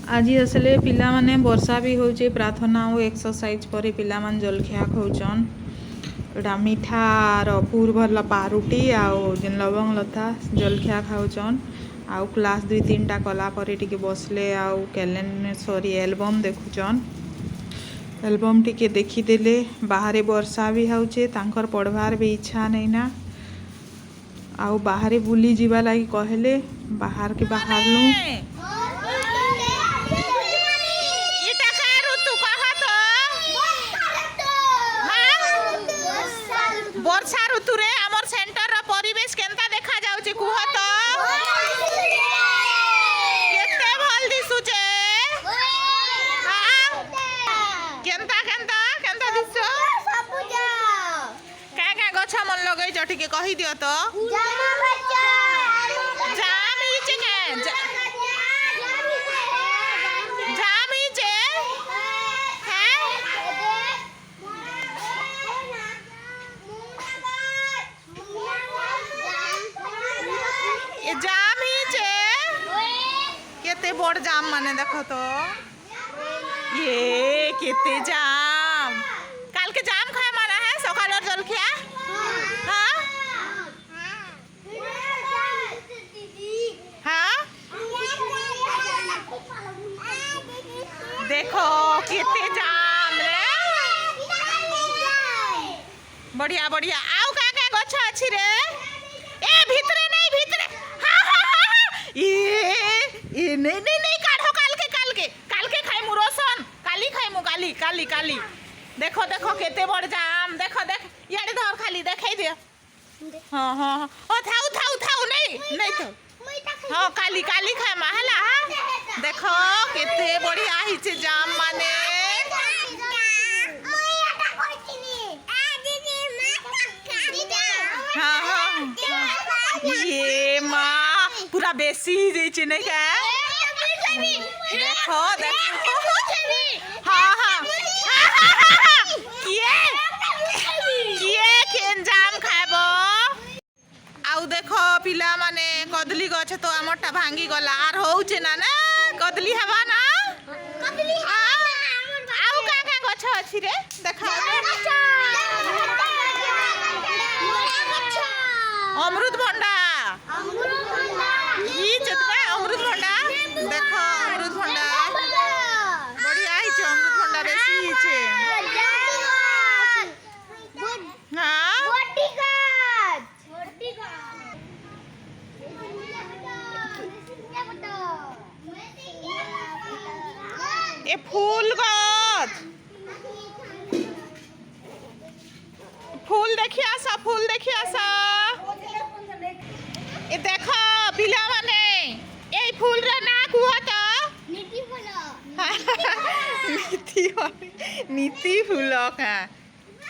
आज असले पिला माने वर्षा भी होचे प्रार्थना और एक्सरसाइज पर पिला मान जलखिया खाउछन एटा मिठार पूर भरला पारुटी आउ जेन लवंग लता जलखिया खाउछन आउ क्लास 2-3टा कला पर टिके बसले आउ कैलेंडर सॉरी एल्बम देखुछन एल्बम टिके देखीदेले बाहर वर्षा भी होचे तांकर पढ़वार भी इच्छा नहीं ना आउ बाहर बुली जीवा लगी कहले बाहर के बाहर लू वर्षा ऋतु रे हमर सेंटर रा परिवेश केनता देखा जाउची कुह तो केते भल दिसुचे केनता केनता केनता दिसो सबुज का गछ मन लगै जठी के कहि दियो तो जाम इचे के जाम इचे जाम ही चे केते बड़ जाम माने देखो तो ये केते जाम काल के जाम खाए माना है सकाल और जलखिया हाँ हाँ देखो केते जाम रे बढ़िया बढ़िया आउ का गछ अछि रे ए भितरे नहीं भितरे ये नहीं काढ़ो काल के खाई मु रोशन काली खाई मु काली काली काली देखो देखो केते बड़ जाम देखो देख याडे धर खाली देखाई दे हां हां ओ थाउ थाउ थाउ नहीं तो हां काली काली खाए महला देखो केते बढ़िया हिचे जाम माने हां हां ये माँ पूरा बेसी जाइए नहीं क्या देखो देखो हाँ हाँ किए केन जाम खाइबो आउ देखो पिला माने कदली गछ तो आमरटा भांगी गला आर होउचे ना ना कदली हवा ना आउ का गछ अछि रे देखा अमृत भंडा ये चतबा अमृत भंडा देखो अमृत भंडा बढ़िया ही छे अमृत भंडा बेसी ही छे हां ए फूल गछ फूल देखि आसा ए देखो पिला माने ए फूल रे ना कुह तो नीति फूल का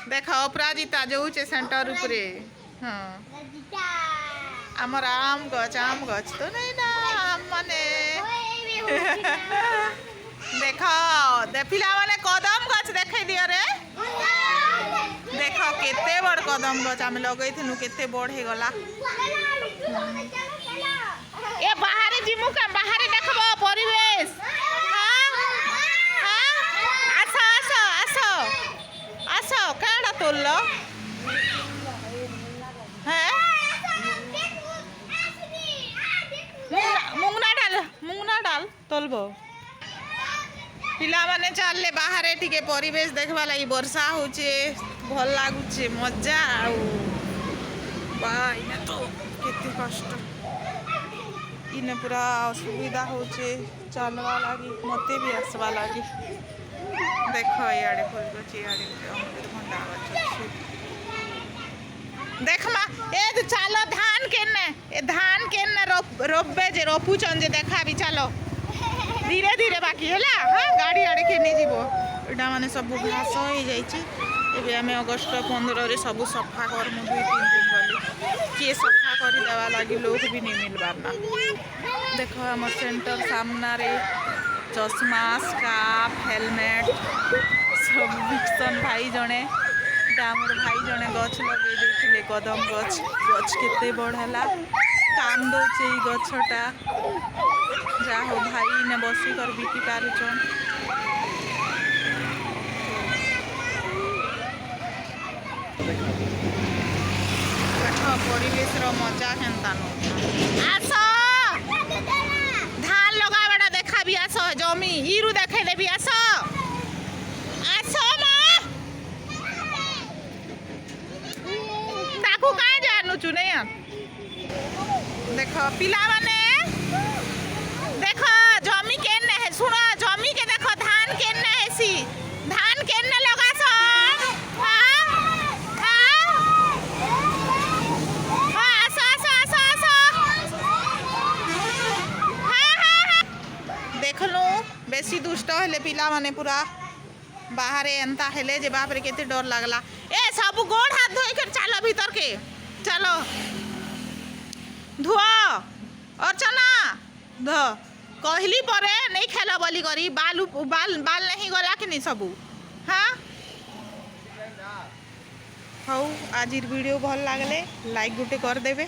देखो अपराजिता जाऊे सेंटर उपरे हाँ आमर आम गछ तो नहीं ना आम माने देखो दे पिला माने कदम गछ देखे दियो रे देखो केते बड़ कदम गछ आम लगैथिनु केते बड़ हे गला ए बाहर जिमु का बाहर देखबो परिवेश आसो काड़ा तोल्लो हैं मुंगना डाल तोलबो पिला माने चलले बाहर टिके परिवेश देखबा लागि वर्षा होचे भल लागुचे मजा आउ बाइना तो केते कष्ट इने पूरा असुविधा होचे चलवा लगी मते भी आसवा लगी देखो याडे फूल गछ याडे अमृत भंडा गछ देख मा ए चलो धान केने रोपबे जे रोपुचन जे देखा भी चलो धीरे धीरे बाकी है हाँ गाड़ी आड़े के नहीं जीवो एटा माने सब घास हो जाइए एबे आमे अगस्त 15 रे सब सफा कर 2-3 दिन गली किए सफा कर देवा लगी लोग भी नहीं मिल पारना देखो हम सेंटर सामना रे चश्मा स्कार्फ हेलमेट सब विक्सन भाई जड़े भाई जड़े गछ लगे कदम गछ केते बड़ है काम दौचे गछटा जा हो भाई ने बसी कर बिकी पारुचन परिवेश मजा केन्ता आस धान लगाबा देखा भी आस जमी इरु देखे देवी आस आस ताकू कहाँ जानुचु नहीं देख पिला माने देख जमी केने है सुनो जमी के देख धान केने है सी धान केने लगा देखलु बेसी दुष्ट हेले पिला माने पूरा बाहर एंता हेले जे बाप रे केते डर लागला ए सब गोड़ हाथ धोई कर चलो भीतर के चलो धुआ अर्चना ध कहली परे नहीं खेल बोली करी बाल बाल बाल नहीं गला कि नहीं सबू हाँ हौ आज वीडियो भल लागले लाइक गुटे कर देबे।